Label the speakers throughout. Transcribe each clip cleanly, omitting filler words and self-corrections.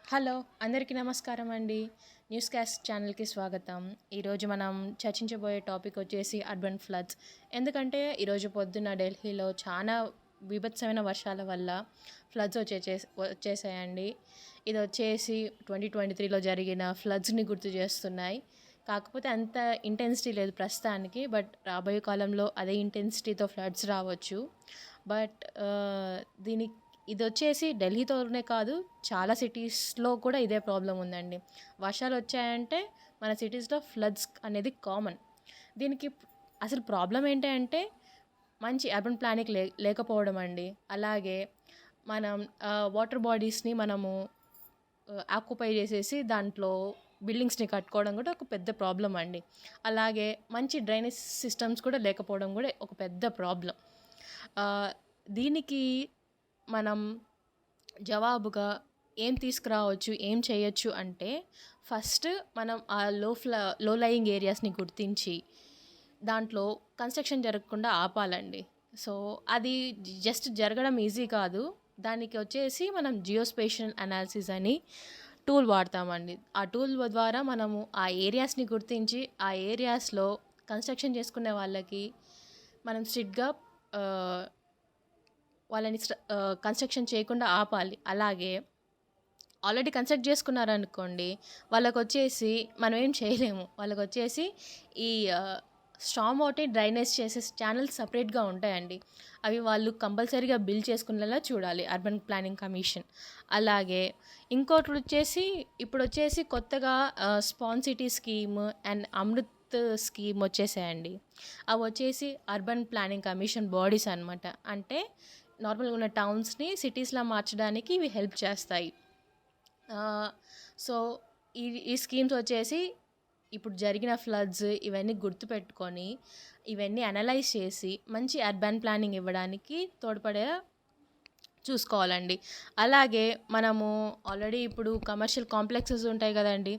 Speaker 1: Hello! అందరికీ నమస్కారం అండి. న్యూస్ క్యాస్ట్ ఛానల్‌కి స్వాగతం. ఈరోజు మనం చర్చించబోయే టాపిక్ వచ్చేసి అర్బన్ ఫ్లడ్స్. ఎందుకంటే ఈరోజు పొద్దున్న ఢిల్లీలో చాలా బీభత్సమైన వర్షాల వల్ల ఫ్లడ్స్ వచ్చేసాయండి. ఇది వచ్చేసి 2023లో జరిగిన ఫ్లడ్స్‌ని గుర్తు చేస్తున్నాయి. కాకపోతే అంత ఇంటెన్సిటీ లేదు ప్రస్తుతానికి. బట్ రాబోయే కాలంలో అదే ఇంటెన్సిటీతో ఫ్లడ్స్ రావచ్చు. బట్ దీనికి ఇదొచ్చేసి ఢిల్లీతోనే కాదు, చాలా సిటీస్‌లో కూడా ఇదే ప్రాబ్లమ్ ఉందండి. వర్షాలు వచ్చాయంటే మన సిటీస్‌లో ఫ్లడ్స్ అనేది కామన్. దీనికి అసలు ప్రాబ్లమ్ ఏంటి అంటే మంచి అర్బన్ ప్లానింగ్ లేకపోవడం అండి. అలాగే మనం వాటర్ బాడీస్‌ని మనము ఆక్యుపై చేసేసి దాంట్లో బిల్డింగ్స్‌ని కట్టుకోవడం కూడా ఒక పెద్ద ప్రాబ్లమ్ అండి. అలాగే మంచి డ్రైనేజ్ సిస్టమ్స్ కూడా లేకపోవడం కూడా ఒక పెద్ద ప్రాబ్లమ్. దీనికి మనం జవాబుగా ఏం తీసుకురావచ్చు, ఏం చేయొచ్చు అంటే ఫస్ట్ మనం ఆ లో లయింగ్ ఏరియాస్ని గుర్తించి దాంట్లో కన్స్ట్రక్షన్ జరగకుండా ఆపాలండి. సో అది జస్ట్ జరగడం ఈజీ కాదు. దానికి వచ్చేసి మనం జియోస్పేషియల్ అనాలిసిస్ అని టూల్ వాడతామండి. ఆ టూల్ ద్వారా మనము ఆ ఏరియాస్ని గుర్తించి ఆ ఏరియాస్లో కన్స్ట్రక్షన్ చేసుకునే వాళ్ళకి మనం స్ట్రిక్ట్గా వాళ్ళని కన్స్ట్రక్షన్ చేయకుండా ఆపాలి. అలాగే ఆల్రెడీ కన్స్ట్రక్ట్ చేసుకున్నారనుకోండి, వాళ్ళకి వచ్చేసి మనం ఏం చేయలేము. వాళ్ళకి వచ్చేసి ఈ స్టార్మ్ వాటర్ డ్రైనేజ్ చేసే ఛానల్స్ సపరేట్గా ఉంటాయండి. అవి వాళ్ళు కంపల్సరీగా బిల్డ్ చేసుకునేలా చూడాలి అర్బన్ ప్లానింగ్ కమిషన్. అలాగే ఇంకోటి వచ్చేసి ఇప్పుడు వచ్చేసి కొత్తగా స్పాన్సిటీ స్కీమ్ అండ్ అమృత్ స్కీమ్ వచ్చేసాయండి. అవి వచ్చేసి అర్బన్ ప్లానింగ్ కమిషన్ బాడీస్ అనమాట. అంటే నార్మల్గా ఉన్న టౌన్స్ని సిటీస్లా మార్చడానికి ఇవి హెల్ప్ చేస్తాయి. సో ఈ స్కీమ్స్ వచ్చేసి ఇప్పుడు జరిగిన ఫ్లడ్స్ ఇవన్నీ గుర్తుపెట్టుకొని ఇవన్నీ అనలైజ్ చేసి మంచి అర్బన్ ప్లానింగ్ ఇవ్వడానికి తోడ్పడేలా చూసుకోవాలండి. అలాగే మనము ఆల్రెడీ ఇప్పుడు కమర్షియల్ కాంప్లెక్సెస్ ఉంటాయి కదండి,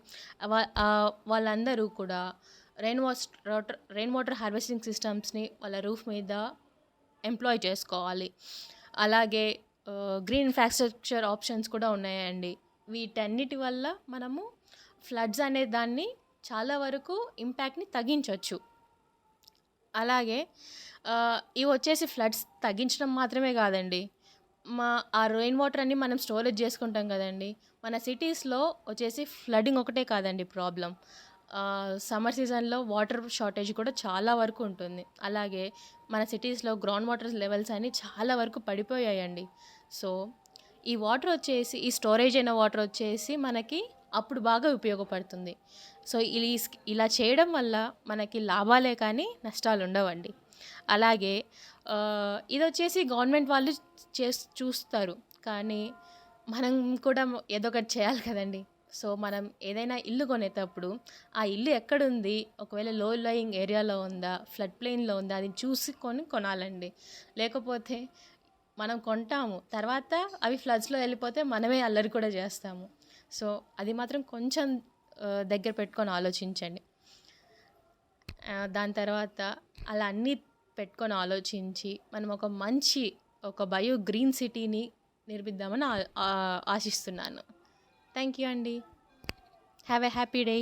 Speaker 1: వాళ్ళందరూ కూడా రెయిన్ వాటర్ హార్వెస్టింగ్ సిస్టమ్స్ని వాళ్ళ రూఫ్ మీద ఎంప్లాయ్ చేసుకోవాలి. అలాగే గ్రీన్ ఇన్ఫ్రాస్ట్రక్చర్ ఆప్షన్స్ కూడా ఉన్నాయండి. వీటన్నిటి వల్ల మనము ఫ్లడ్స్ అనే దాన్ని చాలా వరకు ఇంపాక్ట్ని తగ్గించవచ్చు. అలాగే ఇవి వచ్చేసి ఫ్లడ్స్ తగ్గించడం మాత్రమే కాదండి, ఆ రెయిన్ వాటర్ అన్ని మనం స్టోరేజ్ చేసుకుంటాం కదండి. మన సిటీస్లో వచ్చేసి ఫ్లడింగ్ ఒకటే కాదండి ప్రాబ్లం. సమ్మర్ సీజన్లో వాటర్ షార్టేజ్ కూడా చాలా వరకు ఉంటుంది. అలాగే మన సిటీస్లో గ్రౌండ్ వాటర్ లెవెల్స్ అని చాలా వరకు పడిపోయాయండి. సో ఈ వాటర్ వచ్చేసి ఈ స్టోరేజ్ అయిన వాటర్ వచ్చేసి మనకి అప్పుడు బాగా ఉపయోగపడుతుంది. సో ఇలా చేయడం వల్ల మనకి లాభాలే కానీ నష్టాలు ఉండవండి. అలాగే ఇది వచ్చేసి గవర్నమెంట్ వాళ్ళు చూస్తారు, కానీ మనం కూడా ఏదో ఒకటి చేయాలి కదండి. సో మనం ఏదైనా ఇల్లు కొనేటప్పుడు ఆ ఇల్లు ఎక్కడుంది, ఒకవేళ లో లయింగ్ ఏరియాలో ఉందా, ఫ్లడ్ ప్లెయిన్లో ఉందా, అది చూసుకొని కొనాలండి. లేకపోతే మనం కొంటాము, తర్వాత అవి ఫ్లడ్స్లో వెళ్ళిపోతే మనమే అల్లరి కూడా చేస్తాము. సో అది మాత్రం కొంచెం దగ్గర పెట్టుకొని ఆలోచించండి. దాని తర్వాత అలా అన్నీ పెట్టుకొని ఆలోచించి మనం ఒక బయో గ్రీన్ సిటీని నిర్మిద్దామని ఆశిస్తున్నాను. థ్యాంక్ యూ అండి. Have a happy day.